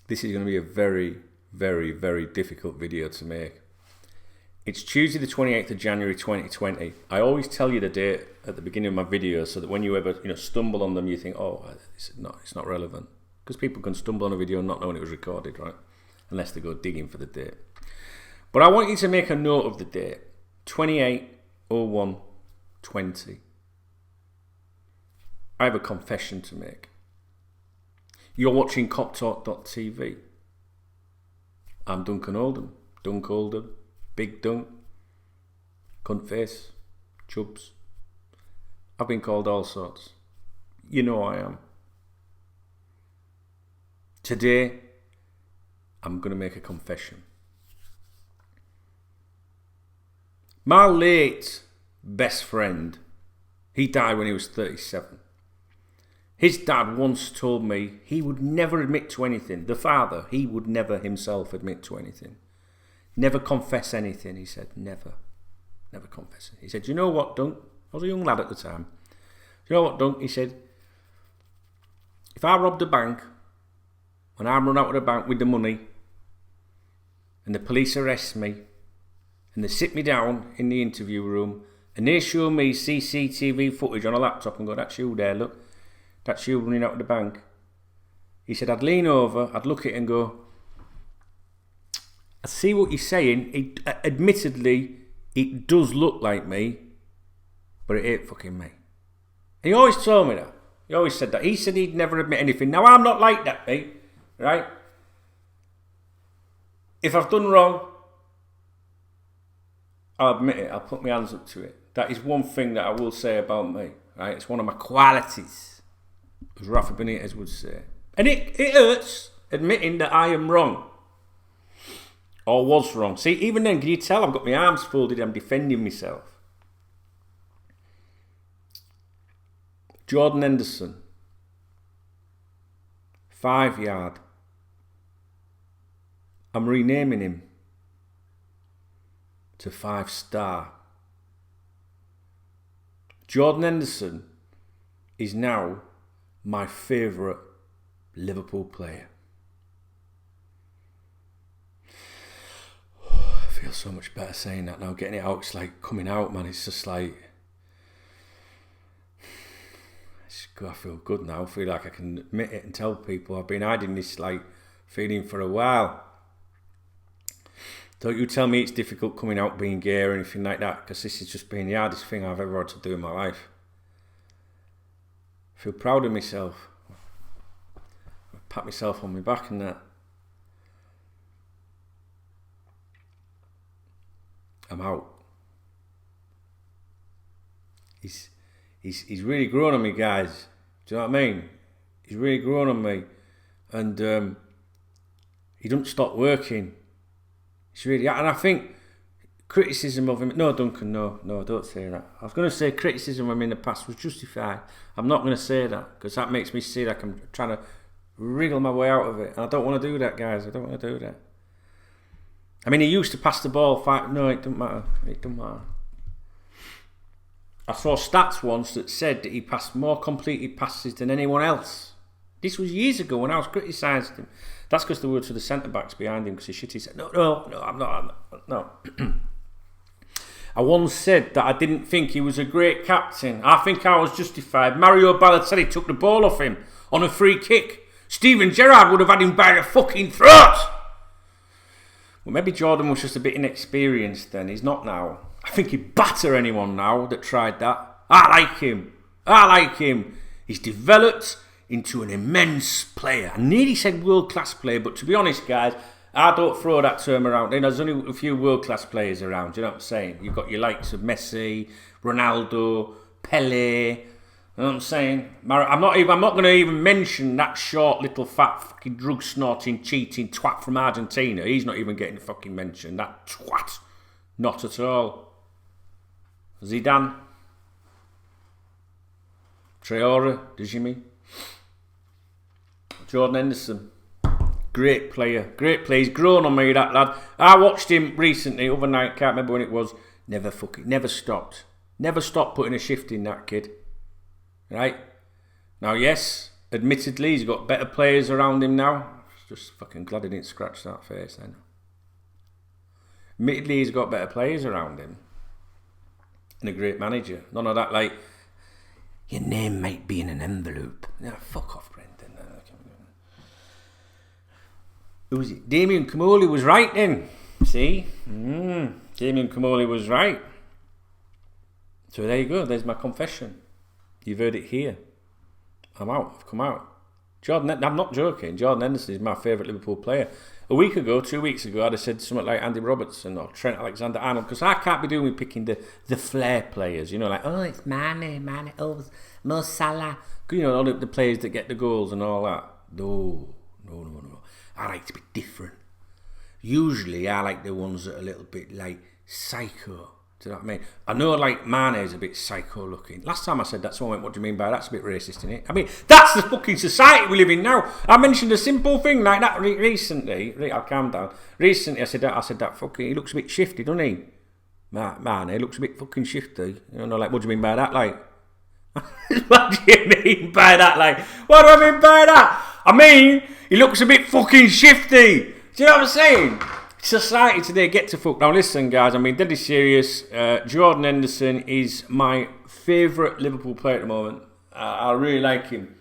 This is going to be a very, very, very difficult video to make. It's Tuesday the 28th of January 2020. I always tell you the date at the beginning of my videos so that when you ever stumble on them, you think, oh, it's not relevant. Because people can stumble on a video and not know when it was recorded, right? Unless they go digging for the date. But I want you to make a note of the date. 28/01/20. I have a confession to make. You're watching KopTalk.tv. I'm Duncan Oldham. Dunk Oldham. Big Dunk. Cunt face. Chubs. I've been called all sorts. You know I am. Today, I'm going to make a confession. My late best friend, he died when he was 37. His dad once told me he would never admit to anything. The father, he would never himself admit to anything. Never confess anything, he said. Never. Never confess it. He said, you know what, Dunk? I was a young lad at the time. You know what, Dunk? He said, if I robbed a bank, when I run out of the bank with the money, and the police arrest me, and they sit me down in the interview room, and they show me CCTV footage on a laptop and go, that's you there, look. That's you running out of the bank. He said, I'd lean over, I'd look at it and go, I see what you're saying. Admittedly, it does look like me, but it ain't fucking me. And he always told me that. He always said that. He said he'd never admit anything. Now, I'm not like that, mate. Right? If I've done wrong, I'll admit it. I'll put my hands up to it. That is one thing that I will say about me. Right? It's one of my qualities, as Rafa Benitez would say. And it hurts admitting that I am wrong. Or was wrong. See, even then, can you tell I've got my arms folded, I'm defending myself. Jordan Henderson. 5 yard. I'm renaming him to 5 star. Jordan Henderson is now my favourite Liverpool player. I feel so much better saying that now, getting it out. It's like coming out, man. It's just like, I feel good now. I feel like I can admit it and tell people I've been hiding this like feeling for a while. Don't you tell me it's difficult coming out being gay or anything like that, because this has just been the hardest thing I've ever had to do in my life. I feel proud of myself. I pat myself on my back and that. I'm out. He's really grown on me, guys. Do you know what I mean? He's really grown on me. And he doesn't stop working. It's really, and I think criticism of him, no, Duncan, no, don't say that. I was going to say criticism of him in the past was justified. I'm not going to say that, because that makes me see like I'm trying to wriggle my way out of it. And I don't want to do that, guys. I don't want to do that. I mean, he used to pass the ball. No, it doesn't matter. It doesn't matter. I saw stats once that said that he passed more completed passes than anyone else. This was years ago when I was criticising him. That's because there were to the centre-backs behind him because he shit. He said, no, I'm not. No. I once said that I didn't think he was a great captain. I think I was justified. Mario Balotelli took the ball off him on a free kick. Steven Gerrard would have had him by the fucking throat. Well, maybe Jordan was just a bit inexperienced then. He's not now. I think he'd batter anyone now that tried that. I like him. He's developed into an immense player. I nearly said world-class player, but to be honest, guys, I don't throw that term around. There's only a few world-class players around, you know what I'm saying? You've got your likes of Messi, Ronaldo, Pele. You know what I'm saying? I'm not going to even mention that short little fat fucking drug snorting cheating twat from Argentina. He's not even getting fucking mentioned. That twat. Not at all. Zidane. Traore. Dejimi. Jordan Henderson. Great player. He's grown on me, that lad. I watched him recently, other night, can't remember when it was. Never stopped. Never stopped putting a shift in, that kid. Right? Now, yes, admittedly, he's got better players around him now. Just fucking glad he didn't scratch that face then. Admittedly, he's got better players around him. And a great manager. None of that, like, your name might be in an envelope. Nah, fuck off, Brendan. Who was it? Damien Comolli was right then. See? Damien Comolli was right. So there you go. There's my confession. You've heard it here. I'm out. I've come out. I'm not joking. Jordan Henderson is my favourite Liverpool player. A week ago, 2 weeks ago, I'd have said something like Andy Robertson or Trent Alexander-Arnold, because I can't be doing with picking the flair players. You know, like, oh, it's Mane, oh, Mo Salah. You know, all the players that get the goals and all that. No. I like to be different. Usually, I like the ones that are a little bit, like, psycho. Do you know what I mean? I know, like, Mane is a bit psycho looking. Last time I said that, someone went, what do you mean by that? That's a bit racist, isn't it? I mean, that's the fucking society we live in now. I mentioned a simple thing like that recently. I'll calm down. Recently, I said that fucking, he looks a bit shifty, doesn't he? Mane, he looks a bit fucking shifty. You know, like, what do you mean by that? Like, what do you mean by that? Like, what do I mean by that? I mean, he looks a bit fucking shifty. Do you know what I'm saying? Society today, get to fuck. Now listen, guys, I mean, deadly serious. Jordan Henderson is my favourite Liverpool player at the moment. I really like him.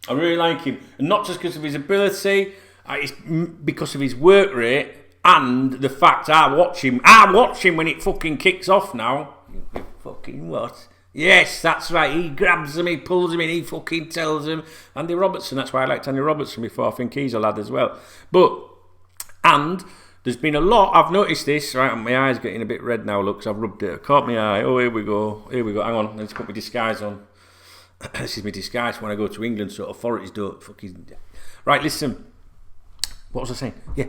And not just because of his ability, it's because of his work rate and the fact I watch him when it fucking kicks off now. You fucking what? Yes, that's right. He grabs him, he pulls him in, he fucking tells him. Andy Robertson, that's why I liked Andy Robertson before. I think he's a lad as well. And there's been a lot, I've noticed this, right, my eye's getting a bit red now, look, 'cause I've rubbed it, I caught my eye, oh, here we go, hang on, let's put my disguise on. This is my disguise when I go to England, so authorities don't fucking... Right, listen, what was I saying? Yeah,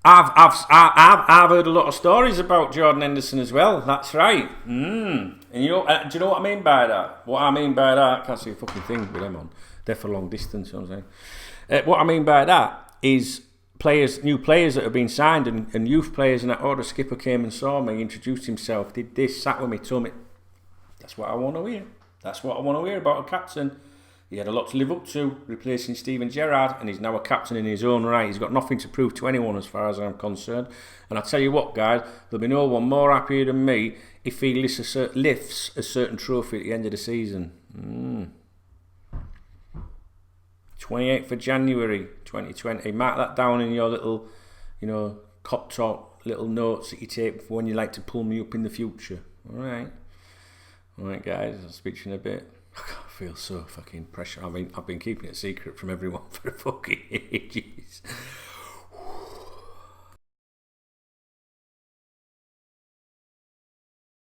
I've heard a lot of stories about Jordan Henderson as well, that's right. And you know, do you know what I mean by that? What I mean by that, I can't see a fucking thing with them on, they're for long distance, you know what I'm saying? What I mean by that is... new players that have been signed and youth players and that order. Skipper came and saw me, introduced himself, did this, sat with me, told me. That's what I want to hear. That's what I want to hear about a captain. He had a lot to live up to, replacing Steven Gerrard, and he's now a captain in his own right. He's got nothing to prove to anyone as far as I'm concerned. And I tell you what, guys, there'll be no one more happier than me if he lifts a certain trophy at the end of the season. 28th of January 2020. Mark that down in your little, you know, KopTalk little notes that you take for when you like to pull me up in the future. Alright, guys, I'll speak to you in a bit. I feel so fucking pressure. I've been keeping it secret from everyone for fucking ages.